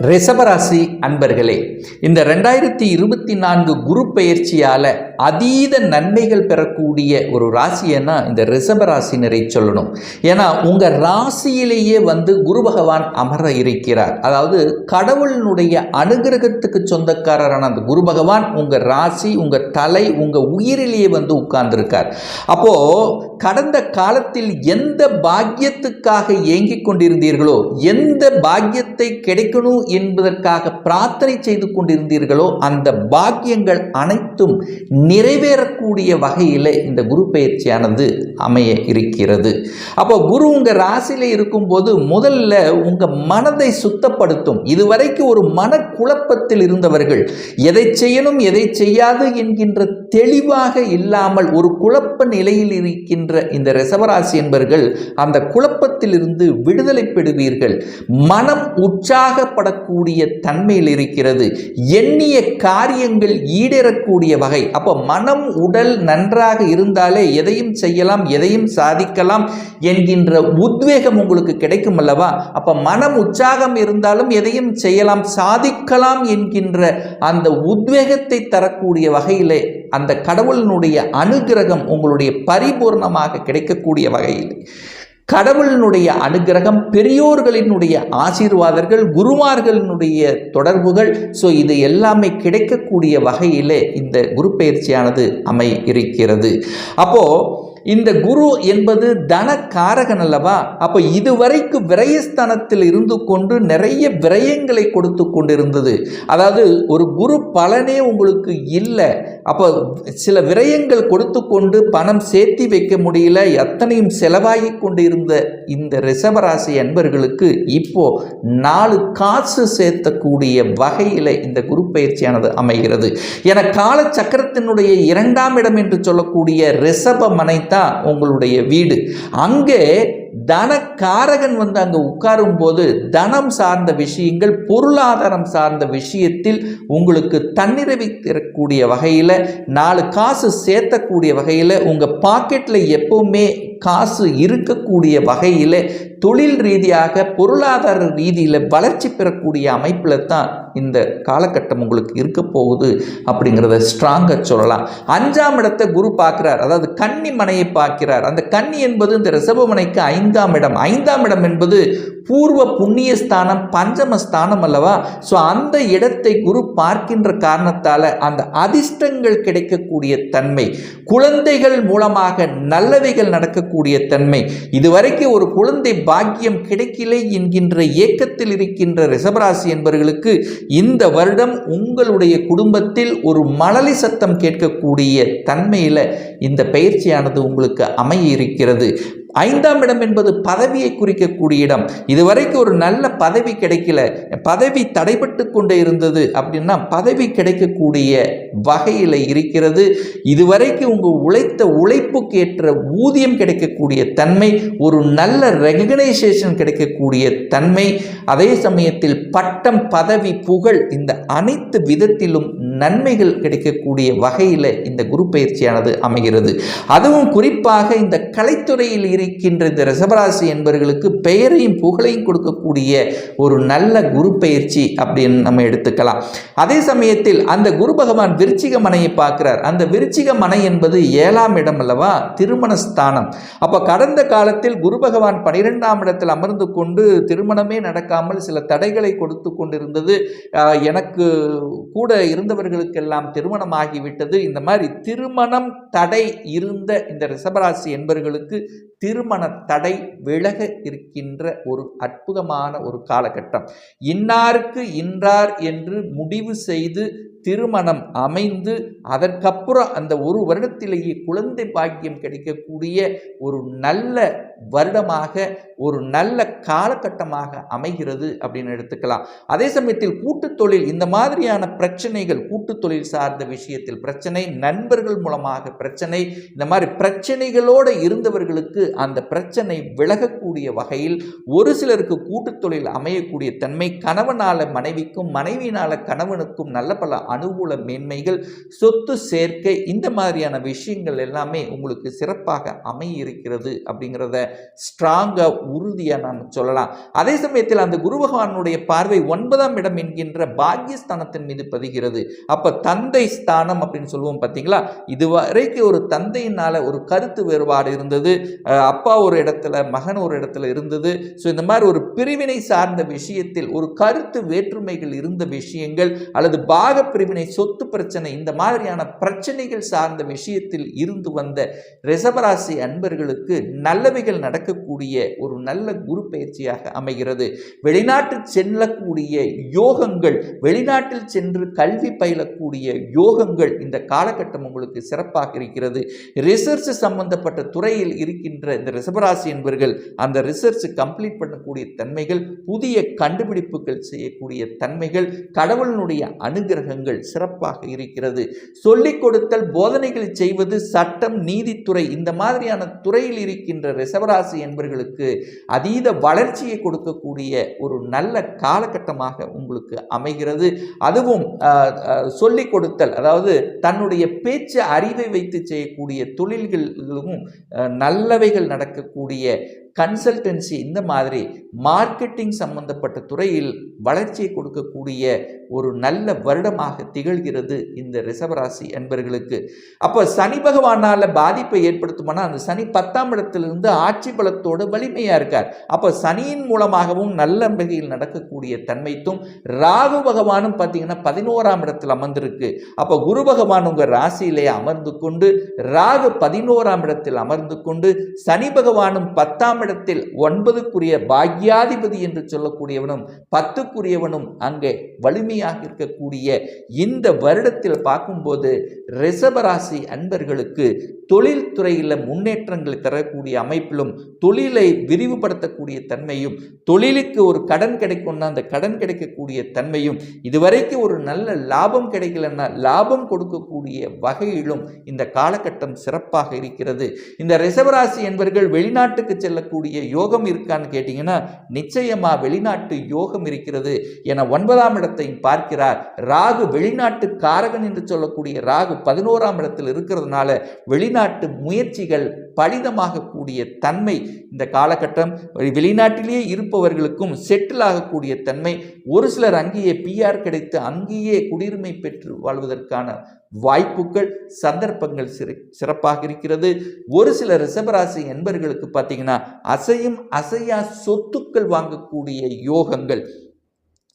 ரிஷபராசி அன்பர்களே, இந்த 2024 குரு பெயர்ச்சியால் அதீத நன்மைகள் பெறக்கூடிய ஒரு ராசின்னா இந்த ரிஷபராசினரை சொல்லணும். ஏன்னா உங்கள் ராசியிலேயே குரு பகவான் அமர இருக்கிறார். அதாவது கடவுளினுடைய அனுகிரகத்துக்கு சொந்தக்காரரான அந்த குரு பகவான் உங்கள் ராசி, உங்கள் தலை, உங்கள் உயிரிலேயே உட்கார்ந்துருக்கார். அப்போது கடந்த காலத்தில் எந்த பாக்கியத்துக்காக ஏங்கிக் கொண்டிருந்தீர்களோ, எந்த பாக்கியத்தை கிடைக்கணும் என்பதற்காக பிரார்த்தனை செய்து கொண்டிருந்தீர்களோ, அந்த பாக்கியங்கள் அனைத்தும் நிறைவேறக்கூடிய வகையில் இந்த குரு பெயர்ச்சியானது அமைய இருக்கிறது. அப்போ குரு உங்கள் ராசியில் இருக்கும்போது முதல்ல உங்கள் மனதை சுத்தப்படுத்தும். இதுவரைக்கும் ஒரு மனக்குழப்பத்தில் இருந்தவர்கள், எதை செய்யணும் எதை செய்யாது என்கின்ற தெளிவாக இல்லாமல் ஒரு குழப்ப நிலையில் இருக்கின்ற இந்த ரிஷபராசி என்பவர்கள் அந்த குழப்பத்திலிருந்து விடுதலை பெறுவீர்கள். மனம் உற்சாகப்படக்கூடிய தன்மையில் இருக்கிறது. எண்ணிய காரியங்கள் ஈடேறக்கூடிய வகை. அப்போ மனம் உடல் நன்றாக இருந்தாலே எதையும் செய்யலாம், எதையும் சாதிக்கலாம் என்கின்ற உத்வேகம் உங்களுக்கு கிடைக்கும் அல்லவா? அப்போ மனம் உற்சாகம் இருந்தாலும் எதையும் செய்யலாம், சாதிக்கலாம் என்கின்ற அந்த உத்வேகத்தை தரக்கூடிய வகையிலே அந்த கடவுளினுடைய அனுகிரகம் உங்களுடைய பரிபூர்ணமாக கிடைக்கக்கூடிய வகையில் கடவுளினுடைய அனுகிரகம், பெரியோர்களினுடைய ஆசீர்வாதங்கள், குருமார்களினுடைய தொடர்புகள், இது எல்லாமே கிடைக்கக்கூடிய வகையிலே இந்த குரு பெயர்ச்சியானது அமைய இருக்கிறது. அப்போ இந்த குரு என்பது தனக்காரகன் அல்லவா? அப்போ இதுவரைக்கும் விரயஸ்தானத்தில் இருந்து கொண்டு நிறைய விரயங்களை கொடுத்து கொண்டிருந்தது. அதாவது ஒரு குரு பலனே உங்களுக்கு இல்லை. அப்போ சில விரயங்கள் கொடுத்து கொண்டு பணம் சேர்த்தி வைக்க முடியல, எத்தனையும் செலவாகி கொண்டு இருந்த இந்த ரிஷபராசி அன்பர்களுக்கு இப்போ 4 காசு சேர்த்தக்கூடிய வகையில் இந்த குரு பயிற்சியானது அமைகிறது. என கால சக்கரத்தினுடைய 2ஆம் இடம் என்று சொல்லக்கூடிய ரிஷப மனை தான் உங்களுடைய வீடு. அங்கே தனக்காரகன் அங்கே உட்காரும் போது தனம் சார்ந்த விஷயங்கள், பொருளாதாரம் சார்ந்த விஷயத்தில் உங்களுக்கு தன்னிறைவை தரக்கூடிய வகையில், 4 காசு சேர்த்தக்கூடிய வகையில், உங்கள் பாக்கெட்டில் எப்பவுமே காசு இருக்கக்கூடிய வகையில், தொழில் ரீதியாக பொருளாதார ரீதியில் வளர்ச்சி பெறக்கூடிய அமைப்பில் தான் இந்த காலகட்டம் உங்களுக்கு இருக்க போகுது அப்படிங்கிறத ஸ்ட்ராங்காக சொல்லலாம். 5ஆம் இடத்தை குரு பார்க்கிறார். அதாவது கன்னி மனையை பார்க்கிறார். அந்த கன்னி என்பது இந்த ரிஷபமனைக்கு 5ஆம் இடம். 5ஆம் இடம் என்பது பூர்வ புண்ணிய ஸ்தானம், பஞ்சம ஸ்தானம் அல்லவா? அந்த இடத்தை குரு பார்க்கின்ற காரணத்தால் அந்த அதிர்ஷ்டங்கள் கிடைக்கக்கூடிய தன்மை, குழந்தைகள் மூலமாக நல்லவைகள் நடக்கக்கூடிய தன்மை, இதுவரைக்கும் ஒரு குழந்தை பாக்கியம் கிடைக்கலை என்கின்ற ஏக்கத்தில் இருக்கின்ற ரிஷபராசி என்பவர்களுக்கு இந்த வருடம் உங்களுடைய குடும்பத்தில் ஒரு மழலை சத்தம் கேட்கக்கூடிய தன்மையில் இந்த பயிற்சியானது உங்களுக்கு அமைய இருக்கிறது. 5ஆம் இடம் என்பது பதவியை குறிக்கக்கூடிய இடம். இதுவரைக்கும் ஒரு நல்ல பதவி கிடைக்கல, பதவி தடைபட்டு கொண்டே இருந்தது அப்படின்னா பதவி கிடைக்கக்கூடிய வகையில் இருக்கிறது. இதுவரைக்கும் உங்கள் உழைத்த உழைப்புக்கு ஏற்ற ஊதியம் கிடைக்கக்கூடிய தன்மை, ஒரு நல்ல ரெகக்னைசேஷன் கிடைக்கக்கூடிய தன்மை, அதே சமயத்தில் பட்டம், பதவி, புகழ், இந்த அனைத்து விதத்திலும் நன்மைகள் கிடைக்கக்கூடிய வகையில் இந்த குரு பயிற்சியானது அமைகிறது. அதுவும் குறிப்பாக இந்த கலைத்துறையில் இருக்கின்ற இந்த ரிஷபராசி என்பவர்களுக்கு பெயரையும் புகழையும் கொடுக்கக்கூடிய ஒரு நல்ல குரு பயிற்சி அப்படின்னு நம்ம எடுத்துக்கலாம். அதே சமயத்தில் அந்த குரு பகவான் விருச்சிக மனையை பார்க்கிறார். அந்த விருச்சிக மனை என்பது 7ஆம் இடம் அல்லவா? திருமண ஸ்தானம். அப்போ கடந்த காலத்தில் குரு பகவான் 12ஆம் இடத்தில் அமர்ந்து கொண்டு திருமணமே நடக்காமல் சில தடைகளை கொடுத்து கொண்டிருந்தது. எனக்கு கூட இருந்தவர்களுக்கெல்லாம் திருமணம் ஆகிவிட்டது. இந்த மாதிரி திருமணம் தடை இருந்த இந்த ரிஷபராசி என்பவர்களுக்கு திருமண தடை விலக இருக்கின்ற ஒரு அற்புதமான ஒரு காலகட்டம். இன்னாருக்கு இன்றார் என்று முடிவு செய்து திருமணம் அமைந்து அதற்கப்புறம் அந்த ஒரு வருடத்திலேயே குழந்தை பாக்கியம் கிடைக்கக்கூடிய ஒரு நல்ல வருடமாக, ஒரு நல்ல காலகட்டமாக அமைகிறது அப்படின்னு எடுத்துக்கலாம். அதே சமயத்தில் கூட்டுத் தொழில், இந்த மாதிரியான பிரச்சனைகள், கூட்டுத் தொழில் சார்ந்த விஷயத்தில் பிரச்சனை, நண்பர்கள் மூலமாக பிரச்சனை, இந்த மாதிரி பிரச்சனைகளோடு இருந்தவர்களுக்கு அந்த பிரச்சனை விலகக்கூடிய வகையில் ஒரு சிலருக்கு கூட்டுத் தொழில் அமையக்கூடிய தன்மை, கணவனால மனைவிக்கும், மனைவியினால கணவனுக்கும் நல்ல பல அனுகூல மேன்மைகள், சொத்து சேர்க்கை, இந்த மாதிரியான விஷயங்கள் எல்லாமே உங்களுக்கு சிறப்பாக அமையிருக்கிறது அப்படிங்கிறத ஸ்ட்ராங்கா உறுதியா நாம் சொல்லலாம். அதே சமயத்தில் அந்த குரு பகவானுடைய பார்வை 9ஆம் இடம் என்கின்ற பாக்கியஸ்தானத்தின் மீது பதிகிறது. அப்ப தந்தை ஸ்தானம் அப்படின்னு சொல்லுவோம் பார்த்தீங்களா, இதுவரைக்கும் ஒரு தந்தையினால ஒரு கருத்து வேறுபாடு இருந்தது, அப்பா ஒரு இடத்துல மகன் ஒரு இடத்துல இருந்தது. ஸோ இந்த மாதிரி ஒரு பிரிவினை சார்ந்த விஷயத்தில் ஒரு கருத்து வேற்றுமைகள் இருந்த விஷயங்கள், அல்லது பாக பிரிவினை, சொத்து பிரச்சனை, இந்த மாதிரியான பிரச்சனைகள் சார்ந்த விஷயத்தில் இருந்து வந்த ரிஷபராசி அன்பர்களுக்கு நல்லவைகள் நடக்கக்கூடிய ஒரு நல்ல குரு பயிற்சியாக அமைகிறது. வெளிநாட்டு செல்லக்கூடிய யோகங்கள், வெளிநாட்டில் சென்று கல்வி பயிலக்கூடிய யோகங்கள் இந்த காலகட்டம் உங்களுக்கு சிறப்பாக இருக்கிறது. ரிசர்ச் சம்பந்தப்பட்ட துறையில் இருக்கின்ற இந்த ரிஷபராசி என்பவர்கள் அந்த ரிசர்ச் கம்ப்ளீட் பண்ணக்கூடிய தன்மைகள், புதிய கண்டுபிடிப்புகள் செய்யக்கூடிய தன்மைகள், கடவுளினுடைய அனுகிரகங்கள் சிறப்பாக இருக்கிறது. சொல்லிக் கொடுத்தல், போதனைகள் செய்வது, சட்டம், நீதித்துறை, இந்த மாதிரியான துறையில் இருக்கின்ற ரிஷபராசி என்பவர்களுக்கு அதீத வளர்ச்சியை கொடுக்கக்கூடிய ஒரு நல்ல காலகட்டமாக உங்களுக்கு அமைகிறது. அதுவும் சொல்லிக் கொடுத்தல், அதாவது தன்னுடைய பேச்சு அறிவை வைத்து செய்யக்கூடிய தொழில்களும் நல்லவைகள் நடக்கக்கூடிய கன்சல்டன்சி, இந்த மாதிரி மார்க்கெட்டிங் சம்பந்தப்பட்ட துறையில் வளர்ச்சியை கொடுக்கக்கூடிய ஒரு நல்ல வருடமாக திகழ்கிறது இந்த ரிஷபராசி என்பர்களுக்கு. அப்போ சனி பகவானால் பாதிப்பை ஏற்படுத்துமானா அந்த சனி 10ஆம் இடத்திலிருந்து ஆட்சி பலத்தோடு வலிமையாக இருக்கார். அப்போ சனியின் மூலமாகவும் நல்ல வகையில் நடக்கக்கூடிய தன்மைத்தும், ராகு பகவானும் பார்த்தீங்கன்னா 11ஆம் இடத்தில் அமர்ந்திருக்கு. அப்போ குரு பகவான் உங்கள் ராசியிலே அமர்ந்து கொண்டு, ராகு 11ஆம் இடத்தில் அமர்ந்து கொண்டு, சனி பகவானும் 10ஆம் இடத்தில் 9க்குரிய பாக்யாதிபதி என்று சொல்லக்கூடியவனும் 10க்குரியவனும் அங்கே வலிமையாக இருக்கக்கூடிய இந்த வருடத்தில் பார்க்கும்போது ரிஷபராசி அன்பர்களுக்கு தொழில் துறையில் முன்னேற்றங்களை தரக்கூடிய அமைப்பிலும், தொழிலை விரிவுபடுத்தக்கூடிய தன்மையும், தொழிலுக்கு ஒரு கடன் கிடைக்கும்னா அந்த கடன் கிடைக்கக்கூடிய தன்மையும், இதுவரைக்கும் ஒரு நல்ல லாபம் கிடைக்கலன்னா லாபம் கொடுக்கக்கூடிய வகையிலும் இந்த காலகட்டம் சிறப்பாக இருக்கிறது. இந்த ரிஷபராசி என்பவர்கள் வெளிநாட்டுக்கு செல்லக்கூடிய யோகம் இருக்கான்னு கேட்டீங்கன்னா நிச்சயமா வெளிநாட்டு யோகம் இருக்கிறது. என 9ஆம் இடத்தையும் பார்க்கிறார். ராகு வெளிநாட்டு காரகன் என்று சொல்லக்கூடிய ராகு 11ஆம் இடத்தில் இருக்கிறதுனால வெளிநாட்டு முயற்சிகள் பலிதமாக கூடிய தன்மை இந்த காலகட்டம். வெளிநாட்டிலேயே இருப்பவர்களுக்கும் செட்டில் ஆகக்கூடிய தன்மை, ஒரு சிலர் அங்கேயே பிஆர் கிடைத்து அங்கேயே குடியுரிமை பெற்று வாழ்வதற்கான வாய்ப்புகள், சந்தர்ப்பங்கள் சிறப்பாக இருக்கிறது. ஒரு சில ரிஷபராசி என்பவர்களுக்கு பார்த்தீங்கன்னா அசையும் அசையா சொத்துக்கள் வாங்கக்கூடிய யோகங்கள்,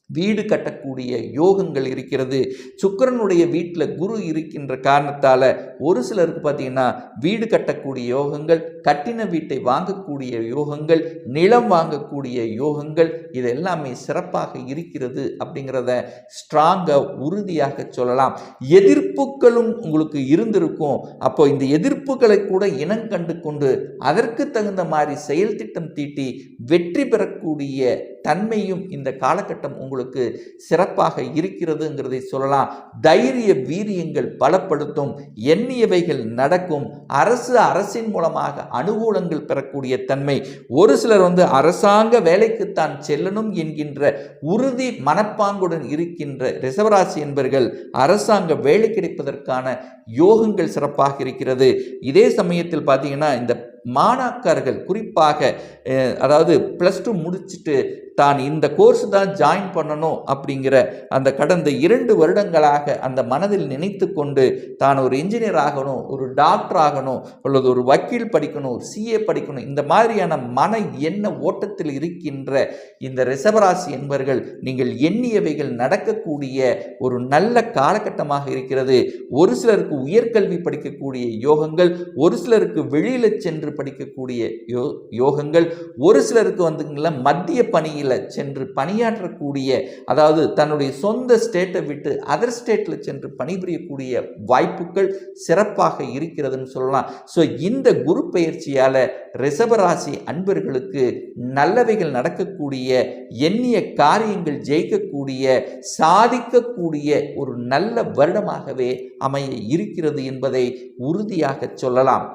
வீடு கட்டக்கூடிய யோகங்கள் இருக்கிறது. சுக்கிரனுடைய வீட்டில் குரு இருக்கின்ற காரணத்தால் ஒரு சிலருக்கு பார்த்தீங்கன்னா வீடு கட்டக்கூடிய யோகங்கள், கட்டின வீட்டை வாங்கக்கூடிய யோகங்கள், நிலம் வாங்கக்கூடிய யோகங்கள், இது எல்லாமே சிறப்பாக இருக்கிறது அப்படிங்கிறத ஸ்ட்ராங்காக உறுதியாக சொல்லலாம். எதிர்ப்புகளும் உங்களுக்கு இருந்திருக்கும். அப்போ இந்த எதிர்ப்புகளை கூட இனங்கண்டு கொண்டு அதற்கு தகுந்த மாதிரி செயல் திட்டம் தீட்டி வெற்றி பெறக்கூடிய தன்மையும் இந்த காலகட்டம் உங்களுக்கு சிறப்பாக இருக்கிறதுங்கிறதை சொல்லலாம். தைரிய வீரியங்கள் பலப்படுத்தும், எண்ணியவைகள் நடக்கும், அரசின் மூலமாக அனுகூலங்கள் பெறக்கூடிய தன்மை. ஒரு சிலர் அரசாங்க வேலைக்குத்தான் செல்லணும் என்கின்ற உறுதி மனப்பாங்குடன் இருக்கின்ற ரிஷபராசி என்பவர்கள் அரசாங்க வேலை கிடைப்பதற்கான யோகங்கள் சிறப்பாக இருக்கிறது. இதே சமயத்தில் பார்த்தீங்கன்னா இந்த மாணாக்கர்கள் குறிப்பாக அதாவது +2 முடிச்சுட்டு தான் இந்த கோர்ஸ் தான் ஜாயின் பண்ணணும் அப்படிங்கிற அந்த கடந்த 2 வருடங்களாக அந்த மனதில் நினைத்து கொண்டு தான் ஒரு இன்ஜினியர் ஆகணும், ஒரு டாக்டர் ஆகணும், அல்லது ஒரு வக்கீல் படிக்கணும், ஒரு சிஏ படிக்கணும், இந்த மாதிரியான மன எண்ண ஓட்டத்தில் இருக்கின்ற இந்த ரிஷபராசி என்பவர்கள் நீங்கள் எண்ணியவைகள் நடக்கக்கூடிய ஒரு நல்ல காலகட்டமாக இருக்கிறது. ஒரு சிலருக்கு உயர்கல்வி படிக்கக்கூடிய யோகங்கள், ஒரு சிலருக்கு வெளியில சென்று படிக்கக்கூடிய யோகங்கள், ஒரு சிலருக்கு மத்திய பணியில் சென்று பணியாற்றக்கூடிய, அதாவது தன்னுடைய சொந்த ஸ்டேட்டை விட்டு அதர் ஸ்டேட்ல சென்று பணிபுரியக்கூடிய வாய்ப்புகள் சிறப்பாக இருக்கிறதுன்னு சொல்லலாம். ஸோ இந்த குரு பெயர்ச்சியால ரிஷபராசி அன்பர்களுக்கு நல்லவைகள் நடக்கக்கூடிய, எண்ணிய காரியங்கள் ஜெயிக்கக்கூடிய, சாதிக்கக்கூடிய ஒரு நல்ல வருடமாகவே அமைய இருக்கிறது என்பதை உறுதியாக சொல்லலாம்.